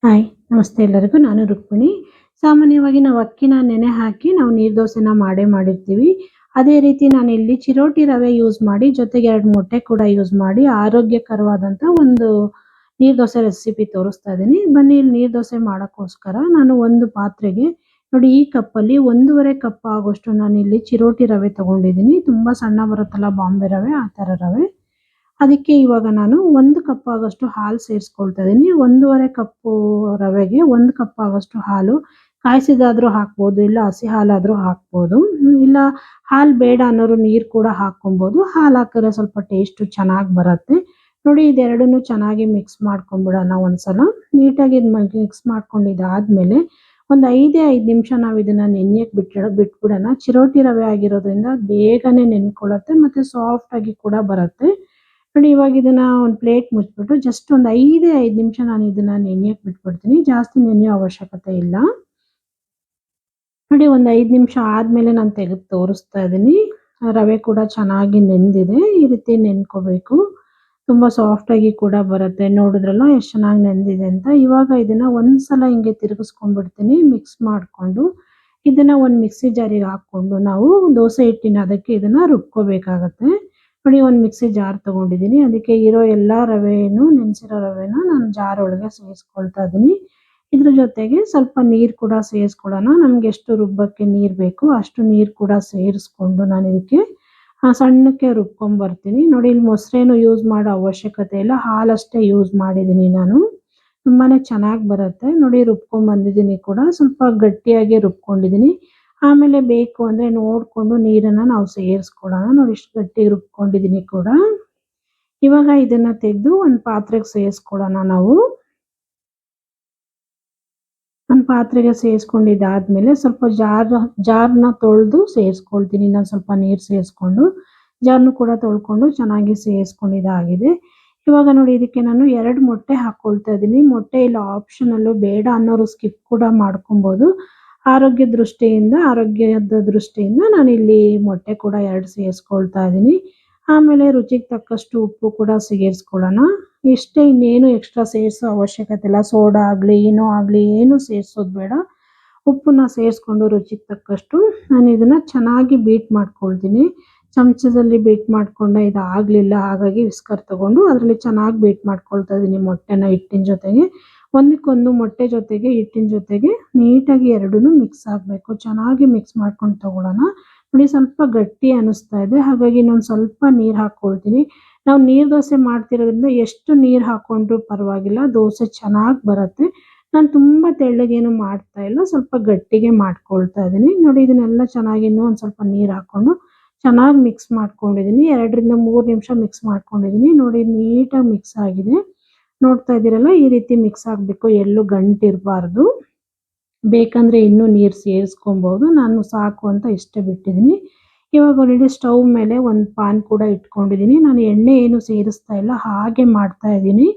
Hi ನಮಸ್ತೆ ಎಲ್ಲರಿಗೂ. ನಾನು ರುಕ್ಮಿಣಿ. ಸಾಮಾನ್ಯವಾಗಿ ನಾವು ಅಕ್ಕಿನ ನೆನೆ ಹಾಕಿ ನಾವು ನೀರು ದೋಸೆನ ಮಾಡಿರ್ತೀವಿ. ಅದೇ ರೀತಿ ನಾನಿಲ್ಲಿ ಚಿರೋಟಿ ರವೆ ಯೂಸ್ ಮಾಡಿ ಜೊತೆಗೆ 2 ಮೊಟ್ಟೆ ಕೂಡ ಯೂಸ್ ಮಾಡಿ ಆರೋಗ್ಯಕರವಾದಂಥ ಒಂದು ನೀರು ದೋಸೆ ರೆಸಿಪಿ ತೋರಿಸ್ತಾ ಇದ್ದೀನಿ. ಬನ್ನಿ, ಇಲ್ಲಿ ನೀರು ದೋಸೆ ಮಾಡೋಕ್ಕೋಸ್ಕರ ನಾನು ಒಂದು ಪಾತ್ರೆಗೆ ನೋಡಿ ಈ ಕಪ್ಪಲ್ಲಿ 1.5 ಕಪ್ ಆಗೋಷ್ಟು ನಾನಿಲ್ಲಿ ಚಿರೋಟಿ ರವೆ ತಗೊಂಡಿದ್ದೀನಿ. ತುಂಬ ಸಣ್ಣ ಬರುತ್ತಲ್ಲ ಬಾಂಬೆ ರವೆ, ಆ ಥರ ರವೆ. ಅದಕ್ಕೆ ಇವಾಗ ನಾನು 1 ಕಪ್ ಆಗೋಷ್ಟು ಹಾಲು ಸೇರಿಸ್ಕೊಳ್ತಾ ಇದ್ದೀನಿ. 1.5 ಕಪ್ಪು ರವೆಗೆ 1 ಕಪ್ ಆಗೋಷ್ಟು ಹಾಲು. ಕಾಯಿಸಿದಾದ್ರೂ ಹಾಕ್ಬೋದು, ಇಲ್ಲ ಹಸಿ ಹಾಲಾದ್ರೂ ಹಾಕ್ಬೋದು. ಇಲ್ಲ ಹಾಲು ಬೇಡ ಅನ್ನೋರು ನೀರು ಕೂಡ ಹಾಕ್ಕೊಬೋದು. ಹಾಲು ಹಾಕಿದ್ರೆ ಸ್ವಲ್ಪ ಟೇಸ್ಟು ಚೆನ್ನಾಗಿ ಬರುತ್ತೆ. ನೋಡಿ, ಇದೆರಡನ್ನೂ ಚೆನ್ನಾಗಿ ಮಿಕ್ಸ್ ಮಾಡ್ಕೊಂಡ್ಬಿಡೋಣ ಒಂದ್ಸಲ. ನೀಟಾಗಿ ಇದು ಮಿಕ್ಸ್ ಮಾಡ್ಕೊಂಡಿದ್ದಾದ್ಮೇಲೆ ಒಂದು 5 ನಿಮಿಷ ನಾವು ಇದನ್ನ ನೆನೆಯಕ್ಕೆ ಬಿಟ್ಬಿಡೋಣ. ಚಿರೋಟಿ ರವೆ ಆಗಿರೋದ್ರಿಂದ ಬೇಗನೆ ನೆನ್ಕೊಳ್ಳುತ್ತೆ ಮತ್ತು ಸಾಫ್ಟ್ ಆಗಿ ಕೂಡ ಬರುತ್ತೆ. ನೋಡಿ, ಇವಾಗ ಇದನ್ನ ಒಂದು ಪ್ಲೇಟ್ ಮುಚ್ಬಿಟ್ಟು ಜಸ್ಟ್ ಒಂದು 5 ನಿಮಿಷ ನಾನು ಇದನ್ನ ನೆನೆಯಕ್ಕೆ ಬಿಟ್ಬಿಡ್ತೀನಿ. ಜಾಸ್ತಿ ನೆನೆಯೋ ಅವಶ್ಯಕತೆ ಇಲ್ಲ. ನೋಡಿ, ಒಂದು 5 ನಿಮಿಷ ಆದ್ಮೇಲೆ ನಾನು ತೆಗೆದು ತೋರಿಸ್ತಾ ಇದ್ದೀನಿ. ರವೆ ಕೂಡ ಚೆನ್ನಾಗಿ ನೆಂದಿದೆ. ಈ ರೀತಿ ನೆನ್ಕೋಬೇಕು. ತುಂಬ ಸಾಫ್ಟ್ ಆಗಿ ಕೂಡ ಬರುತ್ತೆ. ನೋಡಿದ್ರಲ್ಲ ಎಷ್ಟು ಚೆನ್ನಾಗಿ ನೆಂದಿದೆ ಅಂತ. ಇವಾಗ ಇದನ್ನ ಒಂದ್ಸಲ ಹಿಂಗೆ ತಿರುಗಿಸ್ಕೊಂಡ್ಬಿಡ್ತೀನಿ ಮಿಕ್ಸ್ ಮಾಡಿಕೊಂಡು. ಇದನ್ನ ಒಂದು ಮಿಕ್ಸಿ ಜಾರಿಗೆ ಹಾಕ್ಕೊಂಡು ನಾವು ದೋಸೆ ಹಿಟ್ಟಿನ ಅದಕ್ಕೆ ಇದನ್ನ ರುಬ್ಕೋಬೇಕಾಗತ್ತೆ. ನೋಡಿ, ಒಂದು ಮಿಕ್ಸಿ ಜಾರ್ ತಗೊಂಡಿದ್ದೀನಿ. ಅದಕ್ಕೆ ಇರೋ ಎಲ್ಲ ರವೆಯನ್ನು, ನೆನೆಸಿರೋ ರವೆನ ನಾನು ಜಾರ್ ಒಳಗೆ ಸೇರಿಸ್ಕೊಳ್ತಾ ಇದ್ದೀನಿ. ಇದ್ರ ಜೊತೆಗೆ ಸ್ವಲ್ಪ ನೀರು ಕೂಡ ಸೇರಿಸ್ಕೊಳ್ಳೋಣ. ನಮ್ಗೆ ಎಷ್ಟು ರುಬ್ಬಕ್ಕೆ ನೀರು ಬೇಕು ಅಷ್ಟು ನೀರು ಕೂಡ ಸೇರಿಸ್ಕೊಂಡು ನಾನು ಇದಕ್ಕೆ ಸಣ್ಣಕ್ಕೆ ರುಬ್ಕೊಂಬರ್ತೀನಿ. ನೋಡಿ, ಇಲ್ಲಿ ಮೊಸರೇನು ಯೂಸ್ ಮಾಡೋ ಅವಶ್ಯಕತೆ ಇಲ್ಲ, ಹಾಲಷ್ಟೇ ಯೂಸ್ ಮಾಡಿದ್ದೀನಿ ನಾನು. ತುಂಬಾನೇ ಚೆನ್ನಾಗಿ ಬರುತ್ತೆ. ನೋಡಿ, ರುಬ್ಕೊಂಬಂದಿದ್ದೀನಿ ಕೂಡ. ಸ್ವಲ್ಪ ಗಟ್ಟಿಯಾಗಿ ರುಬ್ಕೊಂಡಿದ್ದೀನಿ. ಆಮೇಲೆ ಬೇಕು ಅಂದರೆ ನೋಡಿಕೊಂಡು ನೀರನ್ನು ನಾವು ಸೇರಿಸ್ಕೊಳ್ಳೋಣ. ನೋಡಿ, ಇಷ್ಟು ಗಟ್ಟಿಗೆ ರುಬ್ಕೊಂಡಿದ್ದೀನಿ ಕೂಡ. ಇವಾಗ ಇದನ್ನು ತೆಗೆದು ಒಂದು ಪಾತ್ರೆಗೆ ಸೇರಿಸ್ಕೊಳ್ಳೋಣ ನಾವು. ಒಂದು ಪಾತ್ರೆಗೆ ಸೇರಿಸ್ಕೊಂಡಿದ್ದಾದ್ಮೇಲೆ ಸ್ವಲ್ಪ ಜಾರ್ನ ತೊಳೆದು ಸೇರಿಸ್ಕೊಳ್ತೀನಿ. ನಾನು ಸ್ವಲ್ಪ ನೀರು ಸೇರಿಸ್ಕೊಂಡು ಜಾರ್ನು ಕೂಡ ತೊಳ್ಕೊಂಡು ಚೆನ್ನಾಗಿ ಸೇರಿಸ್ಕೊಂಡಿದ್ದಾಗಿದೆ. ಇವಾಗ ನೋಡಿ, ಇದಕ್ಕೆ ನಾನು 2 ಮೊಟ್ಟೆ ಹಾಕ್ಕೊಳ್ತಾ ಇದ್ದೀನಿ. ಮೊಟ್ಟೆ ಇಲ್ಲ ಆಪ್ಷನಲ್ಲು, ಬೇಡ ಅನ್ನೋರು ಸ್ಕಿಪ್ ಕೂಡ ಮಾಡ್ಕೊಬೋದು. ಆರೋಗ್ಯದ ದೃಷ್ಟಿಯಿಂದ ನಾನಿಲ್ಲಿ ಮೊಟ್ಟೆ ಕೂಡ 2 ಸೇರಿಸ್ಕೊಳ್ತಾ ಇದ್ದೀನಿ. ಆಮೇಲೆ ರುಚಿಗೆ ತಕ್ಕಷ್ಟು ಉಪ್ಪು ಕೂಡ ಸೇರಿಸ್ಕೊಳ್ಳೋಣ. ಇಷ್ಟೇ, ಇನ್ನೇನು ಎಕ್ಸ್ಟ್ರಾ ಸೇರಿಸೋ ಅವಶ್ಯಕತೆ ಇಲ್ಲ. ಸೋಡಾ ಆಗಲಿ ಏನೋ ಆಗಲಿ ಏನು ಸೇರಿಸೋದು ಬೇಡ. ಉಪ್ಪನ್ನ ಸೇರಿಸ್ಕೊಂಡು ರುಚಿಗೆ ತಕ್ಕಷ್ಟು ನಾನು ಇದನ್ನು ಚೆನ್ನಾಗಿ ಬೀಟ್ ಮಾಡ್ಕೊಳ್ತೀನಿ. ಚಮಚದಲ್ಲಿ ಬೀಟ್ ಮಾಡಿಕೊಂಡೆ ಇದು ಆಗಲಿಲ್ಲ, ಹಾಗಾಗಿ ವಿಸ್ಕರ್ ತೊಗೊಂಡು ಅದರಲ್ಲಿ ಚೆನ್ನಾಗಿ ಬೀಟ್ ಮಾಡ್ಕೊಳ್ತಾ ಇದ್ದೀನಿ ಮೊಟ್ಟೆನ ಹಿಟ್ಟಿನ ಜೊತೆಗೆ. ಒಂದಕ್ಕೊಂದು ಮೊಟ್ಟೆ ಜೊತೆಗೆ ಹಿಟ್ಟಿನ ಜೊತೆಗೆ ನೀಟಾಗಿ ಎರಡೂ ಮಿಕ್ಸ್ ಆಗಬೇಕು. ಚೆನ್ನಾಗಿ ಮಿಕ್ಸ್ ಮಾಡ್ಕೊಂಡು ತಗೊಳ್ಳೋಣ. ನೋಡಿ, ಸ್ವಲ್ಪ ಗಟ್ಟಿ ಅನ್ನಿಸ್ತಾ ಇದೆ, ಹಾಗಾಗಿ ನಾನು ಸ್ವಲ್ಪ ನೀರು ಹಾಕ್ಕೊಳ್ತೀನಿ. ನಾವು ನೀರು ದೋಸೆ ಮಾಡ್ತಿರೋದ್ರಿಂದ ಎಷ್ಟು ನೀರು ಹಾಕ್ಕೊಂಡ್ರೂ ಪರವಾಗಿಲ್ಲ, ದೋಸೆ ಚೆನ್ನಾಗಿ ಬರುತ್ತೆ. ನಾನು ತುಂಬ ತೆಳ್ಳಗೇನು ಮಾಡ್ತಾ ಇಲ್ಲ, ಸ್ವಲ್ಪ ಗಟ್ಟಿಗೆ ಮಾಡ್ಕೊಳ್ತಾ ಇದ್ದೀನಿ. ನೋಡಿ, ಇದನ್ನೆಲ್ಲ ಚೆನ್ನಾಗಿ ಇನ್ನೂ ಒಂದು ಸ್ವಲ್ಪ ನೀರು ಹಾಕ್ಕೊಂಡು ಚೆನ್ನಾಗಿ ಮಿಕ್ಸ್ ಮಾಡ್ಕೊಂಡಿದ್ದೀನಿ. 2ರಿಂದ 3 ನಿಮಿಷ ಮಿಕ್ಸ್ ಮಾಡ್ಕೊಂಡಿದ್ದೀನಿ. ನೋಡಿ, ನೀಟಾಗಿ ಮಿಕ್ಸ್ ಆಗಿದೆ. ನೋಡ್ತಾ ಇದ್ದೀರಲ್ಲ, ಈ ರೀತಿ ಮಿಕ್ಸ್ ಆಗಬೇಕು, ಎಲ್ಲೂ ಗಂಟಿರಬಾರ್ದು. ಬೇಕಂದರೆ ಇನ್ನೂ ನೀರು ಸೇರಿಸ್ಕೊಬೋದು. ನಾನು ಸಾಕು ಅಂತ ಇಷ್ಟೇ ಬಿಟ್ಟಿದ್ದೀನಿ. ಇವಾಗ ಆಲ್ರೆಡಿ ಸ್ಟವ್ ಮೇಲೆ ಒಂದು ಪಾನ್ ಕೂಡ ಇಟ್ಕೊಂಡಿದ್ದೀನಿ. ನಾನು ಎಣ್ಣೆ ಏನು ಸೇರಿಸ್ತಾ ಇಲ್ಲ, ಹಾಗೆ ಮಾಡ್ತಾ ಇದ್ದೀನಿ.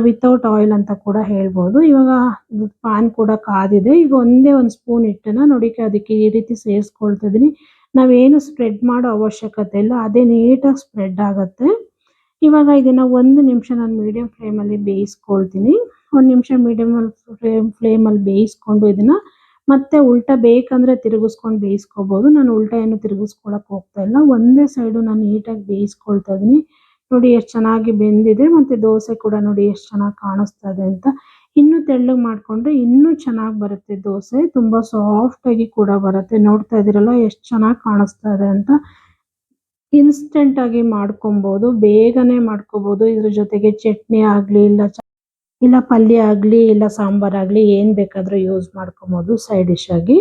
ವಿತೌಟ್ ಆಯಿಲ್ ಅಂತ ಕೂಡ ಹೇಳ್ಬೋದು. ಇವಾಗ ಪಾನ್ ಕೂಡ ಕಾದಿದೆ. ಈಗ ಒಂದೇ ಒಂದು ಸ್ಪೂನ್ ಹಿಟ್ಟನ್ನು ನೋಡಿ ಅದಕ್ಕೆ ಈ ರೀತಿ ಸೇರಿಸ್ಕೊಳ್ತಾ ಇದ್ದೀನಿ. ನಾವೇನು ಸ್ಪ್ರೆಡ್ ಮಾಡೋ ಅವಶ್ಯಕತೆ ಇಲ್ಲ, ಅದೇ ನೀಟಾಗಿ ಸ್ಪ್ರೆಡ್ ಆಗುತ್ತೆ. ಇವಾಗ ಇದನ್ನು 1 ನಿಮಿಷ ನಾನು ಮೀಡಿಯಂ ಫ್ಲೇಮಲ್ಲಿ ಬೇಯಿಸ್ಕೊಳ್ತೀನಿ. 1 ನಿಮಿಷ ಫ್ಲೇಮಲ್ಲಿ ಬೇಯಿಸ್ಕೊಂಡು ಇದನ್ನು ಮತ್ತೆ ಉಲ್ಟಾ ಬೇಕಂದರೆ ತಿರುಗಿಸ್ಕೊಂಡು ಬೇಯಿಸ್ಕೋಬೋದು. ನಾನು ಉಲ್ಟಾ ಏನು ತಿರುಗಿಸ್ಕೊಳಕ್ಕೆ ಹೋಗ್ತಾ ಇಲ್ಲ, ಒಂದೇ ಸೈಡು ನಾನು ನೀಟಾಗಿ ಬೇಯಿಸ್ಕೊಳ್ತಾ ಇದ್ದೀನಿ. ನೋಡಿ, ಎಷ್ಟು ಚೆನ್ನಾಗಿ ಬೆಂದಿದೆ ಮತ್ತು ದೋಸೆ ಕೂಡ ನೋಡಿ ಎಷ್ಟು ಚೆನ್ನಾಗಿ ಕಾಣಿಸ್ತಾ ಇದೆ ಅಂತ. ಇನ್ನೂ ತೆಳ್ಳಗೆ ಮಾಡಿಕೊಂಡ್ರೆ ಇನ್ನೂ ಚೆನ್ನಾಗಿ ಬರುತ್ತೆ ದೋಸೆ. ತುಂಬ ಸಾಫ್ಟಾಗಿ ಕೂಡ ಬರುತ್ತೆ. ನೋಡ್ತಾ ಇದ್ದೀರಲ್ಲ ಎಷ್ಟು ಚೆನ್ನಾಗಿ ಕಾಣಿಸ್ತಾ ಇದೆ ಅಂತ. ಇನ್ಸ್ಟೆಂಟಾಗಿ ಮಾಡ್ಕೊಬೋದು, ಬೇಗನೆ ಮಾಡ್ಕೋಬೋದು. ಇದ್ರ ಜೊತೆಗೆ ಚಟ್ನಿ ಆಗಲಿ ಇಲ್ಲ ಪಲ್ಯ ಆಗಲಿ ಇಲ್ಲ ಸಾಂಬಾರಾಗಲಿ ಏನು ಬೇಕಾದರೂ ಯೂಸ್ ಮಾಡ್ಕೊಬೋದು ಸೈಡ್ ಡಿಶ್ ಆಗಿ.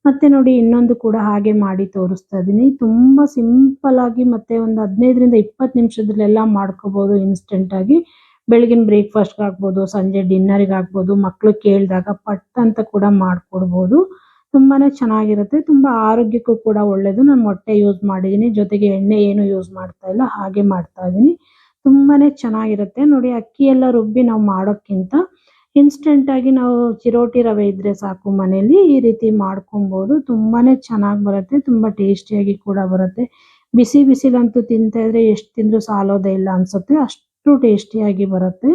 ಮತ್ತು ನೋಡಿ, ಇನ್ನೊಂದು ಕೂಡ ಹಾಗೆ ಮಾಡಿ ತೋರಿಸ್ತಾ ಇದ್ದೀನಿ. ತುಂಬ ಸಿಂಪಲ್ಲಾಗಿ ಮತ್ತು ಒಂದು 15ರಿಂದ 20 ನಿಮಿಷದಲ್ಲೆಲ್ಲ ಮಾಡ್ಕೋಬೋದು ಇನ್ಸ್ಟೆಂಟಾಗಿ. ಬೆಳಗಿನ ಬ್ರೇಕ್ಫಾಸ್ಟ್ಗೆ ಆಗ್ಬೋದು, ಸಂಜೆ ಡಿನ್ನರಿಗೆ ಆಗ್ಬೋದು, ಮಕ್ಕಳು ಕೇಳಿದಾಗ ಪಟ್ ಅಂತ ಕೂಡ ಮಾಡಿಕೊಡ್ಬೋದು. ತುಂಬಾ ಚೆನ್ನಾಗಿರುತ್ತೆ. ತುಂಬ ಆರೋಗ್ಯಕ್ಕೂ ಕೂಡ ಒಳ್ಳೆಯದು. ನಾನು ಮೊಟ್ಟೆ ಯೂಸ್ ಮಾಡಿದ್ದೀನಿ, ಜೊತೆಗೆ ಎಣ್ಣೆ ಏನು ಯೂಸ್ ಮಾಡ್ತಾ ಇಲ್ಲ, ಹಾಗೆ ಮಾಡ್ತಾ ಇದ್ದೀನಿ. ತುಂಬಾ ಚೆನ್ನಾಗಿರುತ್ತೆ. ನೋಡಿ, ಅಕ್ಕಿ ಎಲ್ಲ ರುಬ್ಬಿ ನಾವು ಮಾಡೋಕ್ಕಿಂತ ಇನ್ಸ್ಟೆಂಟಾಗಿ ನಾವು ಚಿರೋಟಿ ರವೆ ಇದ್ದರೆ ಸಾಕು ಮನೇಲಿ, ಈ ರೀತಿ ಮಾಡ್ಕೊಬೋದು. ತುಂಬಾ ಚೆನ್ನಾಗಿ ಬರುತ್ತೆ, ತುಂಬ ಟೇಸ್ಟಿಯಾಗಿ ಕೂಡ ಬರುತ್ತೆ. ಬಿಸಿ ಬಿಸಿಲಂತೂ ತಿಂತಾ ಇದ್ರೆ ಎಷ್ಟು ತಿಂದರೂ ಸಾಲೋದೇ ಇಲ್ಲ ಅನಿಸುತ್ತೆ, ಅಷ್ಟು ಟೇಸ್ಟಿಯಾಗಿ ಬರುತ್ತೆ.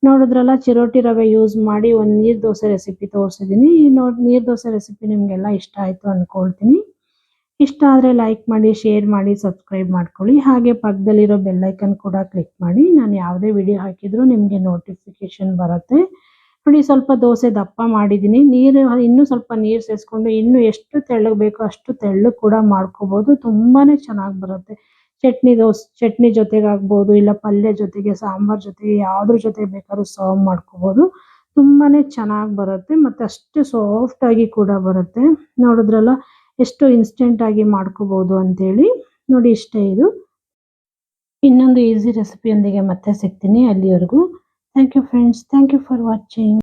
ನೋಡಿದ್ರಲ್ಲ, ಚಿರೋಟಿ ರವೆ ಯೂಸ್ ಮಾಡಿ ಒಂದು ನೀರು ದೋಸೆ ರೆಸಿಪಿ ತೋರಿಸಿದ್ದೀನಿ. ನೀರು ದೋಸೆ ರೆಸಿಪಿ ನಿಮಗೆಲ್ಲ ಇಷ್ಟ ಆಯಿತು ಅಂದ್ಕೊಳ್ತೀನಿ. ಇಷ್ಟ ಆದರೆ ಲೈಕ್ ಮಾಡಿ, ಶೇರ್ ಮಾಡಿ, ಸಬ್ಸ್ಕ್ರೈಬ್ ಮಾಡ್ಕೊಳ್ಳಿ. ಹಾಗೆ ಪಕ್ಕದಲ್ಲಿರೋ ಬೆಲ್ ಐಕನ್ ಕೂಡ ಕ್ಲಿಕ್ ಮಾಡಿ. ನಾನು ಯಾವುದೇ ವಿಡಿಯೋ ಹಾಕಿದರೂ ನಿಮಗೆ ನೋಟಿಫಿಕೇಶನ್ ಬರುತ್ತೆ. ನೋಡಿ, ಸ್ವಲ್ಪ ದೋಸೆ ದಪ್ಪ ಮಾಡಿದ್ದೀನಿ. ಇನ್ನೂ ಸ್ವಲ್ಪ ನೀರು ಸೇರಿಸ್ಕೊಂಡು ಇನ್ನೂ ಎಷ್ಟು ತೆಳ್ಳಗೆ ಬೇಕೋ ಅಷ್ಟು ತೆಳ್ಳಗೆ ಕೂಡ ಮಾಡ್ಕೋಬೋದು. ತುಂಬಾ ಚೆನ್ನಾಗಿ ಬರುತ್ತೆ. ಚಟ್ನಿ ಜೊತೆಗಾಗ್ಬೋದು, ಇಲ್ಲ ಪಲ್ಯ ಜೊತೆಗೆ, ಸಾಂಬಾರ್ ಜೊತೆಗೆ, ಯಾವುದ್ರ ಜೊತೆ ಬೇಕಾದ್ರೂ ಸರ್ವ್ ಮಾಡ್ಕೋಬೋದು. ತುಂಬಾ ಚೆನ್ನಾಗಿ ಬರುತ್ತೆ ಮತ್ತು ಅಷ್ಟು ಸಾಫ್ಟಾಗಿ ಕೂಡ ಬರುತ್ತೆ. ನೋಡಿದ್ರಲ್ಲ ಎಷ್ಟು ಇನ್ಸ್ಟೆಂಟಾಗಿ ಮಾಡ್ಕೋಬೋದು ಅಂತೇಳಿ. ನೋಡಿ, ಇಷ್ಟೇ ಇದು. ಇನ್ನೊಂದು ಈಸಿ ರೆಸಿಪಿಯೊಂದಿಗೆ ಮತ್ತೆ ಸಿಗ್ತೀನಿ. ಅಲ್ಲಿವರೆಗೂ thank you friends. Thank you for watching.